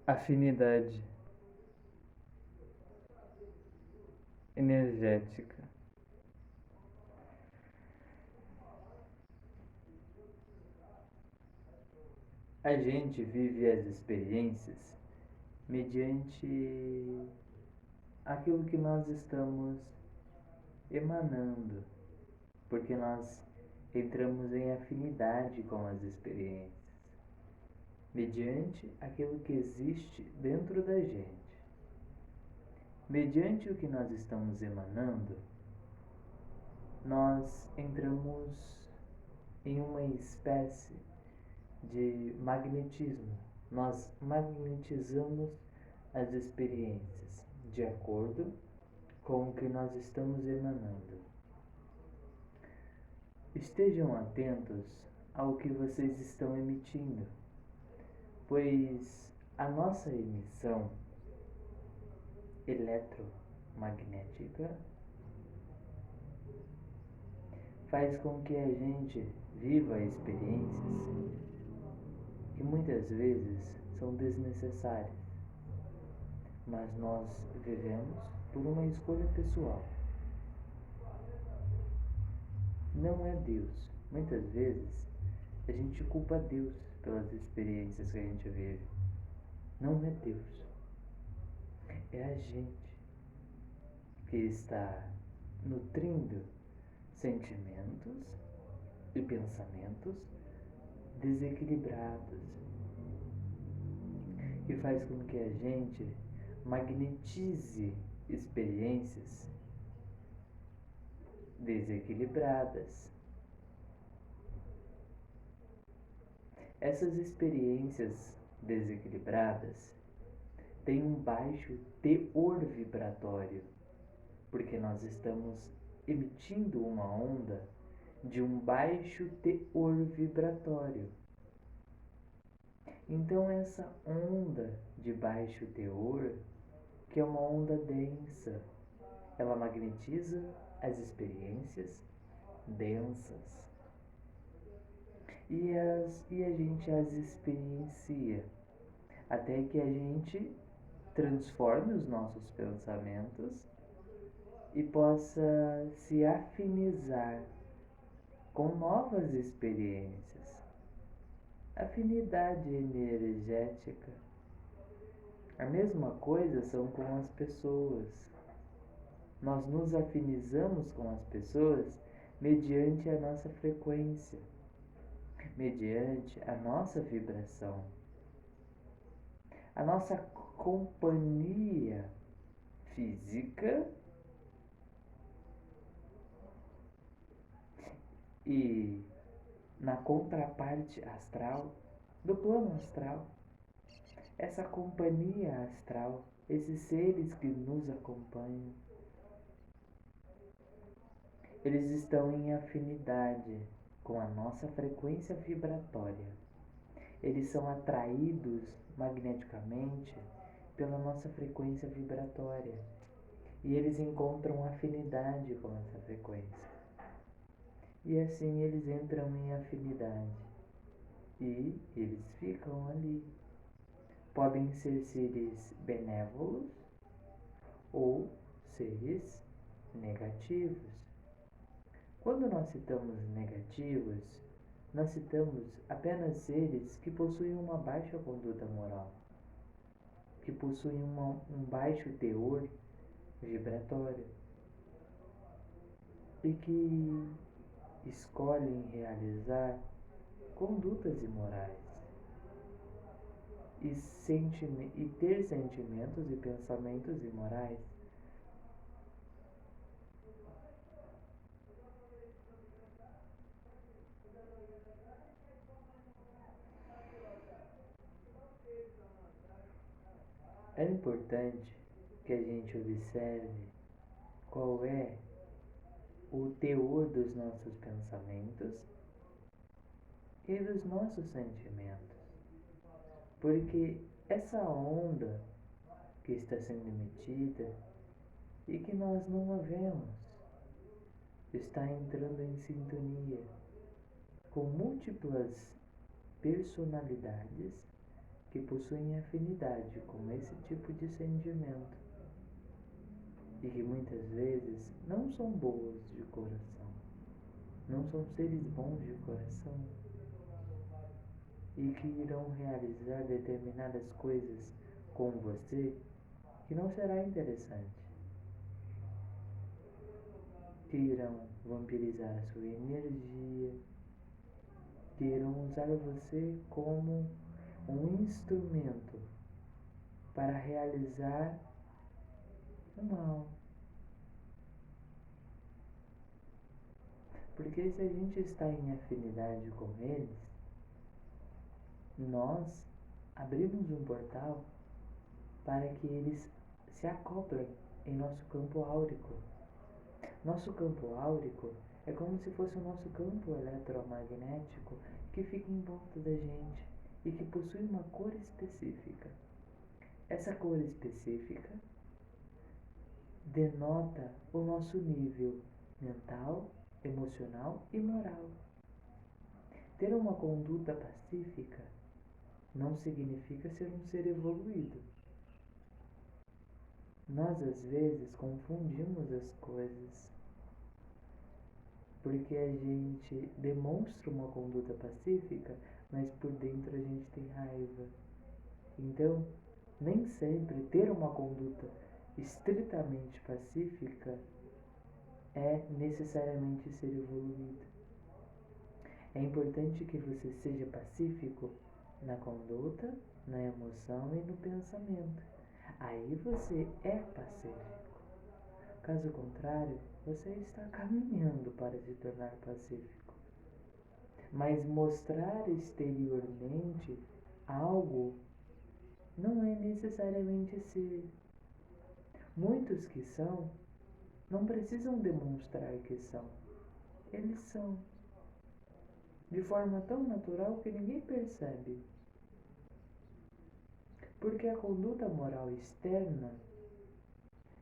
Afinidade energética. A gente vive as experiências mediante aquilo que nós estamos emanando, porque nós entramos em afinidade com as experiências, mediante aquilo que existe dentro da gente. Mediante o que nós estamos emanando, nós entramos em uma espécie de magnetismo. Nós magnetizamos as experiências de acordo com o que nós estamos emanando. Estejam atentos ao que vocês estão emitindo, pois a nossa emissão eletromagnética faz com que a gente viva experiências que muitas vezes são desnecessárias, mas nós vivemos por uma escolha pessoal. Não é Deus. Muitas vezes a gente culpa Deus pelas experiências que a gente vive. Não é Deus. É a gente que está nutrindo sentimentos e pensamentos desequilibrados, que faz com que a gente magnetize experiências desequilibradas. Essas experiências desequilibradas têm um baixo teor vibratório, porque nós estamos emitindo uma onda de um baixo teor vibratório. Então essa onda de baixo teor, que é uma onda densa, ela magnetiza as experiências densas e a gente as experiencia até que a gente transforme os nossos pensamentos e possa se afinizar com novas experiências. Afinidade energética. A mesma coisa são com as pessoas. Nós nos afinizamos com as pessoas mediante a nossa frequência, mediante a nossa vibração. A nossa companhia física e na contraparte astral, do plano astral, essa companhia astral, esses seres que nos acompanham, eles estão em afinidade com a nossa frequência vibratória. Eles são atraídos magneticamente pela nossa frequência vibratória e eles encontram afinidade com essa frequência. E assim eles entram em afinidade e eles ficam ali. Podem ser seres benévolos ou seres negativos. Quando nós citamos negativos, nós citamos apenas seres que possuem uma baixa conduta moral, que possuem um baixo teor vibratório e que escolhem realizar condutas imorais e ter sentimentos e pensamentos imorais. É importante que a gente observe qual é o teor dos nossos pensamentos e dos nossos sentimentos, porque essa onda que está sendo emitida e que nós não a vemos está entrando em sintonia com múltiplas personalidades que possuem afinidade com esse tipo de sentimento e que muitas vezes não são boas de coração, não são seres bons de coração e que irão realizar determinadas coisas com você que não será interessante, que irão vampirizar a sua energia, que irão usar você como um instrumento para realizar o mal. Porque se a gente está em afinidade com eles, nós abrimos um portal para que eles se acoplem em nosso campo áurico. Nosso campo áurico é como se fosse o nosso campo eletromagnético que fica em volta da gente e que possui uma cor específica. Essa cor específica denota o nosso nível mental, emocional e moral. Ter uma conduta pacífica não significa ser um ser evoluído. Nós às vezes confundimos as coisas, porque a gente demonstra uma conduta pacífica, mas por dentro a gente tem raiva. Então, nem sempre ter uma conduta estritamente pacífica é necessariamente ser evoluído. É importante que você seja pacífico na conduta, na emoção e no pensamento. Aí você é pacífico. Caso contrário, você está caminhando para se tornar pacífico. Mas mostrar exteriormente algo não é necessariamente ser. Muitos que são, não precisam demonstrar que são. Eles são. De forma tão natural que ninguém percebe. Porque a conduta moral externa,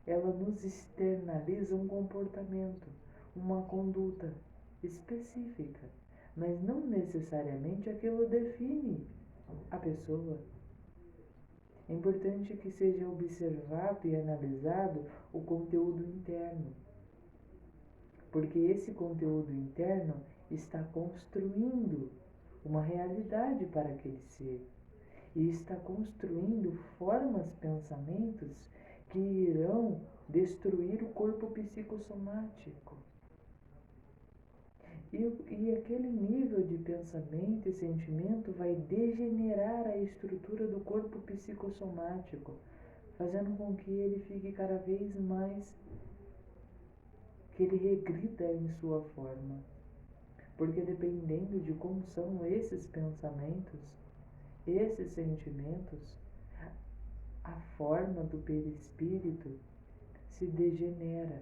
ela nos externaliza um comportamento, uma conduta específica, mas não necessariamente aquilo define a pessoa. É importante que seja observado e analisado o conteúdo interno, porque esse conteúdo interno está construindo uma realidade para aquele ser e está construindo formas, pensamentos que irão destruir o corpo psicossomático. E aquele nível de pensamento e sentimento vai degenerar a estrutura do corpo psicossomático, fazendo com que ele fique cada vez mais, que ele regrida em sua forma. Porque dependendo de como são esses pensamentos, esses sentimentos, a forma do perispírito se degenera.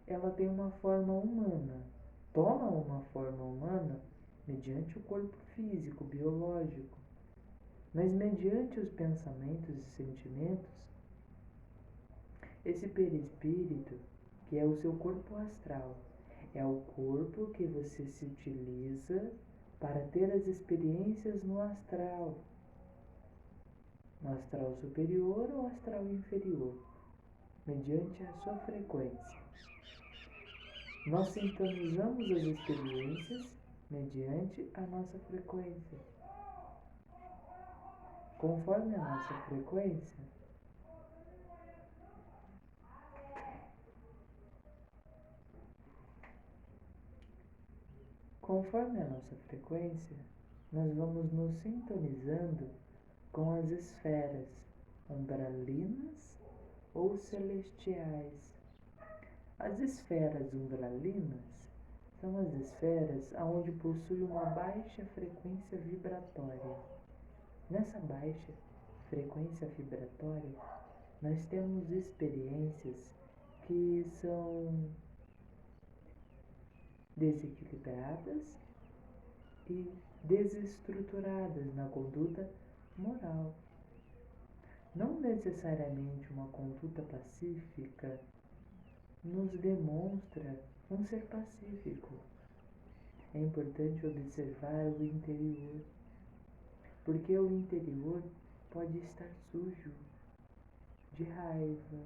Ela tem uma forma humana, toma uma forma humana mediante o corpo físico, biológico, mas mediante os pensamentos e sentimentos, esse perispírito, que é o seu corpo astral, é o corpo que você se utiliza para ter as experiências no astral superior ou astral inferior, mediante a sua frequência. Nós sintonizamos as experiências mediante a nossa frequência. Conforme a nossa frequência, nós vamos nos sintonizando com as esferas umbralinas ou celestiais. As esferas umbralinas são as esferas onde possui uma baixa frequência vibratória. Nessa baixa frequência vibratória, nós temos experiências que são desequilibradas e desestruturadas na conduta moral. Não necessariamente uma conduta pacífica nos demonstra um ser pacífico. É importante observar o interior. porque o interior pode estar sujo de raiva.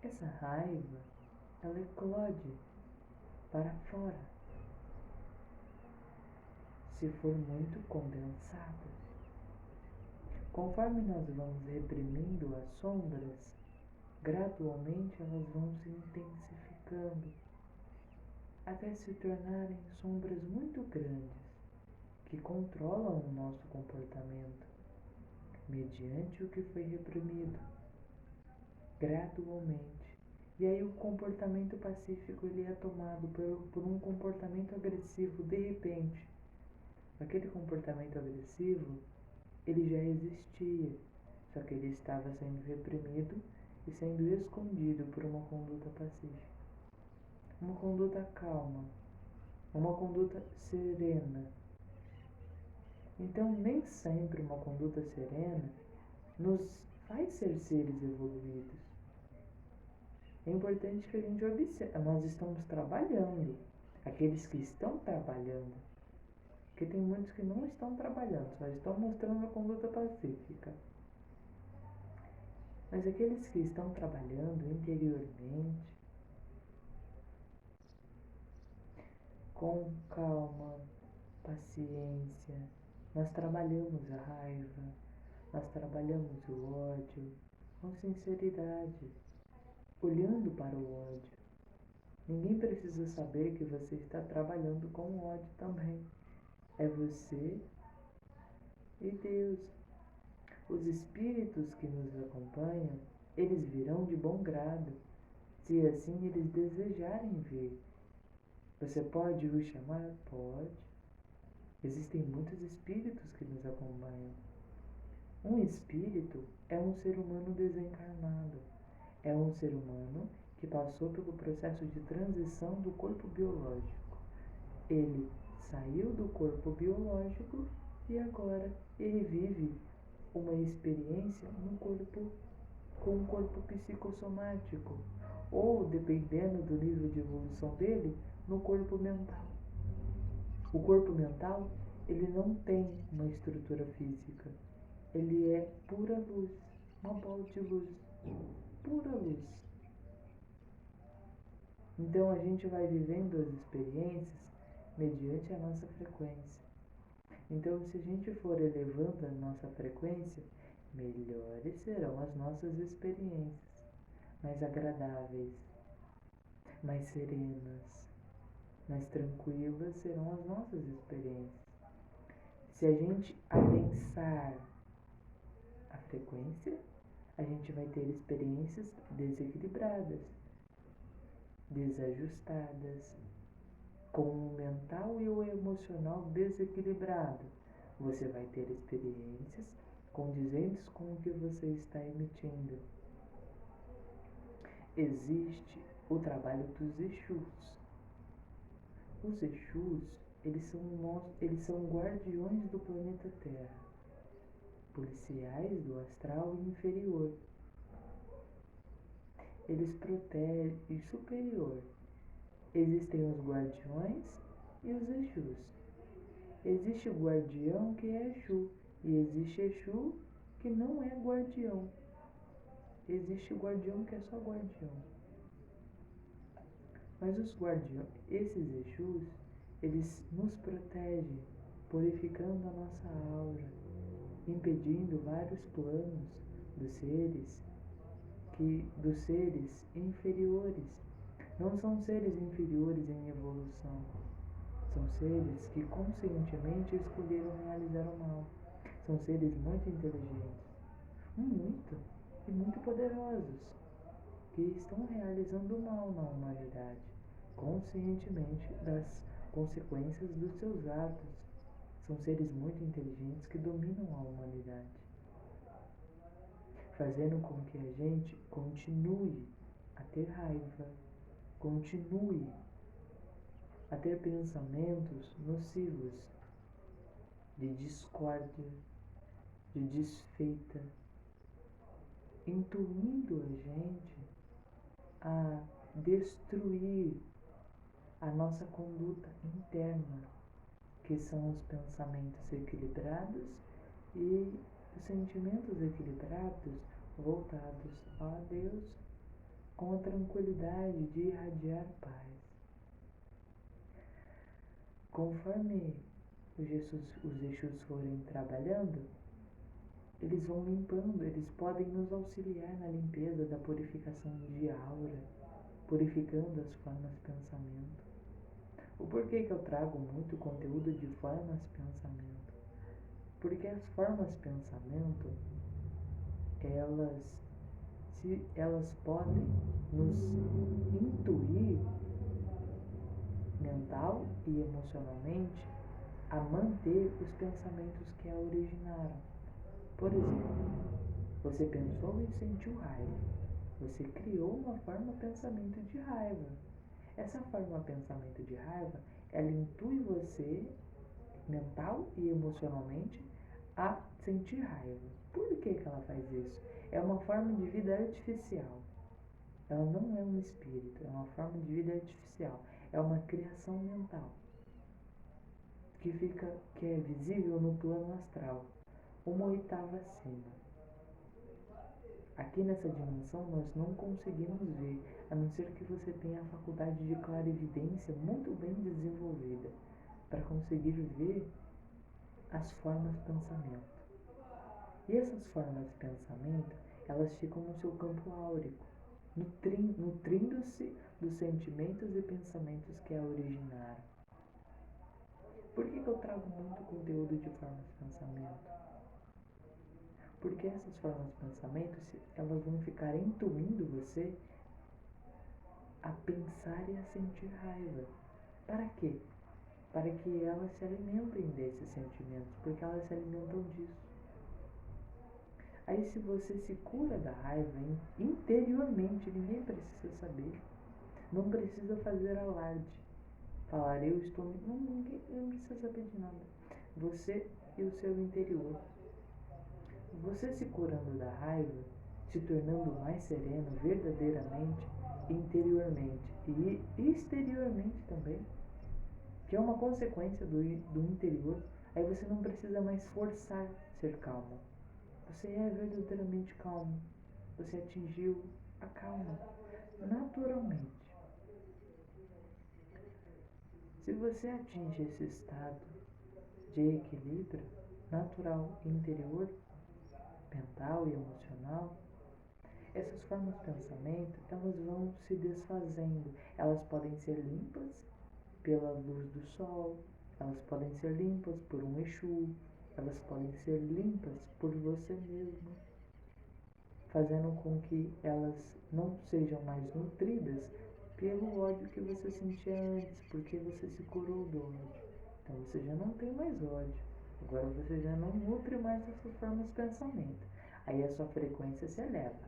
Essa raiva, ela eclode para fora, se for muito condensada. Conforme nós vamos reprimindo as sombras, gradualmente elas vão se intensificando, até se tornarem sombras muito grandes, que controlam o nosso comportamento, mediante o que foi reprimido, gradualmente. E aí o comportamento pacífico ele é tomado por um comportamento agressivo de repente. Aquele comportamento agressivo, ele já existia, só que ele estava sendo reprimido e sendo escondido por uma conduta pacífica. Uma conduta calma, uma conduta serena. Então, nem sempre uma conduta serena nos faz ser seres evoluídos. É importante que a gente observe, nós estamos trabalhando, aqueles que estão trabalhando, porque tem muitos que não estão trabalhando, só estão mostrando a conduta pacífica. Mas aqueles que estão trabalhando interiormente, com calma, paciência, nós trabalhamos a raiva, nós trabalhamos o ódio com sinceridade, olhando para o ódio. Ninguém precisa saber que você está trabalhando com o ódio também. É você e Deus. Os espíritos que nos acompanham, eles virão de bom grado, se assim eles desejarem vir. Você pode os chamar? Pode. Existem muitos espíritos que nos acompanham. Um espírito é um ser humano desencarnado. É um ser humano que passou pelo processo de transição do corpo biológico. Ele saiu do corpo biológico e agora ele vive uma experiência no corpo, com um corpo psicossomático, ou, dependendo do nível de evolução dele, no corpo mental. O corpo mental, ele não tem uma estrutura física. Ele é pura luz, uma bola de luz, pura luz. Então a gente vai vivendo as experiências mediante a nossa frequência. Então, se a gente for elevando a nossa frequência, melhores serão as nossas experiências, mais agradáveis, mais serenas, mais tranquilas serão as nossas experiências. Se a gente adensar a frequência, a gente vai ter experiências desequilibradas, desajustadas, com o mental e o emocional desequilibrado. Você vai ter experiências condizentes com o que você está emitindo. Existe o trabalho dos Exus. Os Exus, eles são guardiões do planeta Terra, policiais do astral inferior. Eles protegem superior. Existem os guardiões e os Exus. Existe o guardião que é Exu, e existe Exu que não é guardião. Existe o guardião que é só guardião. Mas os guardiões, esses Exus, eles nos protegem, purificando a nossa aura, impedindo vários planos dos seres inferiores. Não são seres inferiores em evolução. São seres que conscientemente escolheram realizar o mal. São seres muito inteligentes, muito poderosos, que estão realizando o mal na humanidade, conscientemente das consequências dos seus atos. São seres muito inteligentes que dominam a humanidade, fazendo com que a gente continue a ter raiva, continue a ter pensamentos nocivos, de discórdia, de desfeita, intuindo a gente a destruir a nossa conduta interna, que são os pensamentos equilibrados e os sentimentos equilibrados voltados a Deus, com a tranquilidade de irradiar paz. Conforme os Exus forem trabalhando, eles vão limpando, eles podem nos auxiliar na limpeza da purificação de aura, purificando as formas de pensamento. O porquê que eu trago muito conteúdo de formas de pensamento? Porque as formas de pensamento, elas podem nos intuir mental e emocionalmente a manter os pensamentos que a originaram. Por exemplo, você pensou e sentiu raiva. Você criou uma forma de pensamento de raiva. Essa forma de pensamento de raiva, ela intui você, mental e emocionalmente, a sentir raiva. Por que ela faz isso? É uma forma de vida artificial. Ela não é um espírito, é uma forma de vida artificial. É uma criação mental que é visível no plano astral, uma oitava acima. Aqui nessa dimensão nós não conseguimos ver, a não ser que você tenha a faculdade de clarividência muito bem desenvolvida para conseguir ver as formas de pensamento. E essas formas de pensamento, elas ficam no seu campo áurico, nutrindo-se dos sentimentos e pensamentos que a originaram. Por que eu trago muito conteúdo de formas de pensamento? Porque essas formas de pensamento, elas vão ficar intuindo você a pensar e a sentir raiva. Para quê? Para que elas se alimentem desses sentimentos, porque elas se alimentam disso. Aí se você se cura da raiva interiormente, ninguém precisa saber. Não precisa fazer alarde. Falar eu estou... ninguém não precisa saber de nada. Você e o seu interior. Você se curando da raiva, se tornando mais sereno verdadeiramente, interiormente e exteriormente também, que é uma consequência do interior, aí você não precisa mais forçar ser calmo. Você é verdadeiramente calmo. Você atingiu a calma naturalmente. Se você atinge esse estado de equilíbrio natural interior, mental e emocional, essas formas de pensamento, elas vão se desfazendo. Elas podem ser limpas pela luz do sol, elas podem ser limpas por um Exu, elas podem ser limpas por você mesmo, fazendo com que elas não sejam mais nutridas pelo ódio que você sentia antes, porque você se curou do ódio. Então você já não tem mais ódio. Agora você já não nutre mais essas formas de pensamento. Aí a sua frequência se eleva.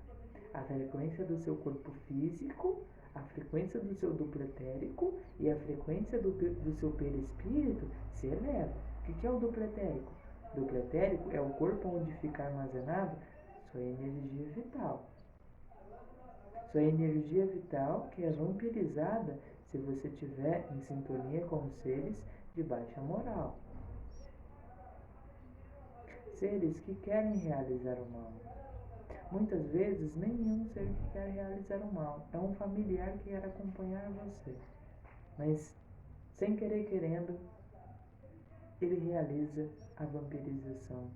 A frequência do seu corpo físico, a frequência do seu duplo etérico e a frequência do seu perispírito se eleva. O que é o duplo etérico? O duplo etérico é o corpo onde fica armazenado sua energia vital. Sua energia vital que é vampirizada se você estiver em sintonia com seres de baixa moral. Seres que querem realizar o mal. Muitas vezes nenhum ser que quer realizar o mal. É um familiar que quer acompanhar você. Mas sem querer querendo, ele realiza a vampirização.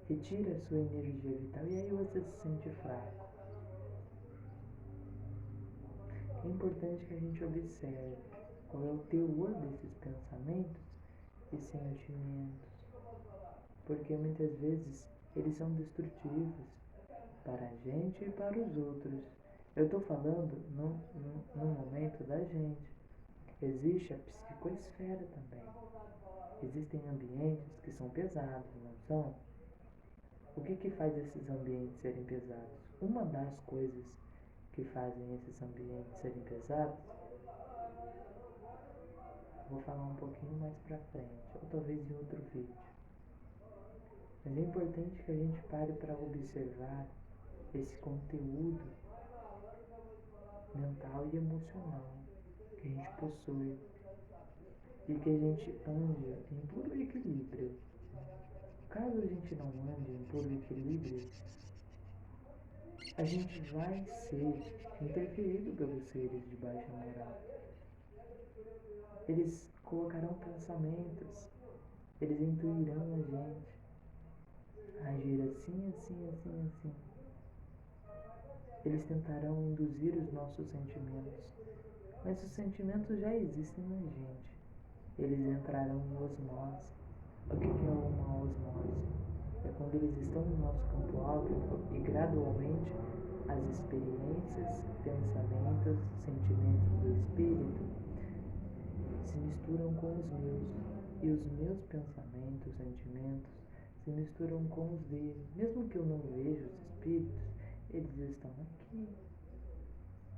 Retira a sua energia vital e aí você se sente fraco. É importante que a gente observe qual é o teor desses pensamentos e sentimentos, porque muitas vezes eles são destrutivos para a gente e para os outros. Eu estou falando no momento da gente. Existe a psicoesfera também. Existem ambientes que são pesados, não são? O que faz esses ambientes serem pesados? Uma das coisas que fazem esses ambientes serem pesados, vou falar um pouquinho mais pra frente, ou talvez em outro vídeo. Mas é importante que a gente pare para observar esse conteúdo mental e emocional que a gente possui. e que a gente ande em puro equilíbrio. Caso a gente não ande em puro equilíbrio, a gente vai ser interferido pelos seres de baixa moral. Eles colocarão pensamentos, eles intuirão a gente agir assim, assim, assim, assim. Eles tentarão induzir os nossos sentimentos, mas os sentimentos já existem na gente. Eles entrarão em osmose. O que é uma osmose? É quando eles estão no nosso campo áurico e gradualmente as experiências, pensamentos, sentimentos do espírito se misturam com os meus. E os meus pensamentos, sentimentos se misturam com os dele. Mesmo que eu não veja os espíritos, eles estão aqui.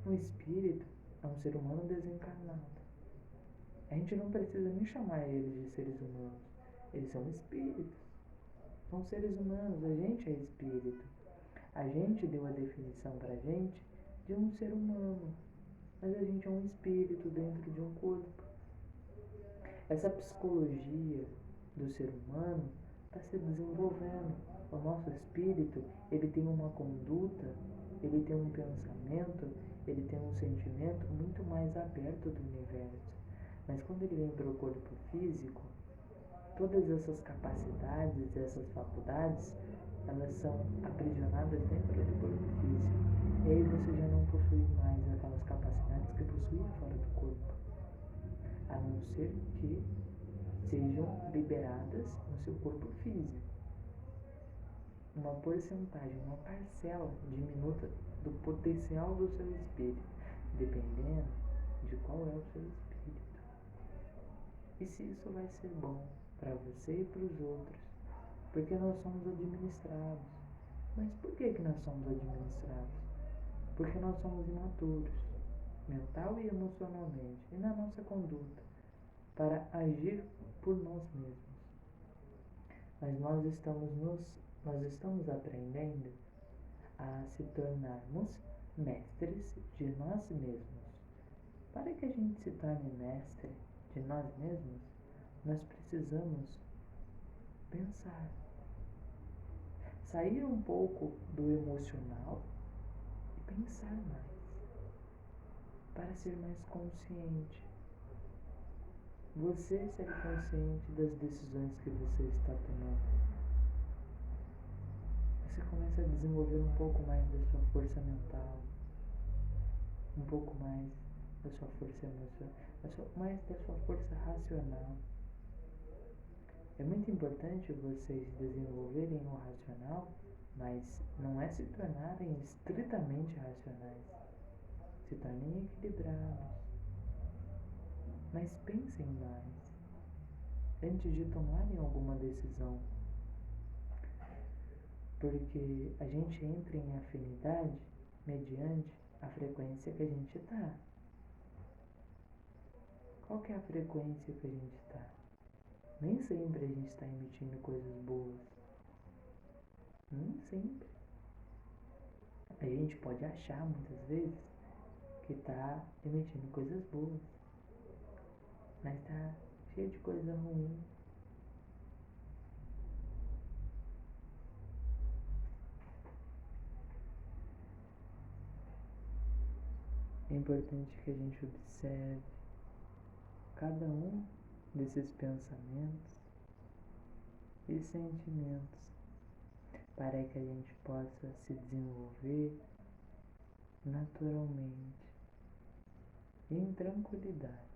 Um espírito é um ser humano desencarnado. A gente não precisa nem chamar eles de seres humanos. Eles são espíritos. São seres humanos, a gente é espírito. A gente deu a definição pra gente de um ser humano, mas a gente é um espírito dentro de um corpo. Essa psicologia do ser humano está se desenvolvendo. O nosso espírito, ele tem uma conduta, ele tem um pensamento, ele tem um sentimento muito mais aberto do universo. Mas quando ele vem para o corpo físico, todas essas capacidades, essas faculdades, elas são aprisionadas dentro do corpo físico. E aí você já não possui mais aquelas capacidades que possuía fora do corpo, a não ser que sejam liberadas no seu corpo físico. Uma porcentagem, uma parcela diminuta do potencial do seu espírito, dependendo de qual é o seu espírito. E se isso vai ser bom para você e para os outros, porque nós somos administrados. Mas por que nós somos administrados? Porque nós somos imaturos, mental e emocionalmente, e na nossa conduta, para agir por nós mesmos. Mas nós estamos aprendendo a se tornarmos mestres de nós mesmos. Para que a gente se torne mestre de nós mesmos, nós precisamos pensar. Sair um pouco do emocional e pensar mais, para ser mais consciente. Você ser consciente das decisões que você está tomando. Você começa a desenvolver um pouco mais da sua força mental, um pouco mais da sua força emocional, mais da sua força racional. É muito importante vocês desenvolverem o racional, mas não é se tornarem estritamente racionais. Se tornem equilibrados. Mas pensem mais antes de tomarem alguma decisão. Porque a gente entra em afinidade mediante a frequência que a gente está. Qual que é a frequência que a gente está? Nem sempre a gente está emitindo coisas boas. Nem sempre. A gente pode achar muitas vezes que está emitindo coisas boas, mas está cheio de coisa ruim. É importante que a gente observe cada um desses pensamentos e sentimentos para que a gente possa se desenvolver naturalmente, em tranquilidade.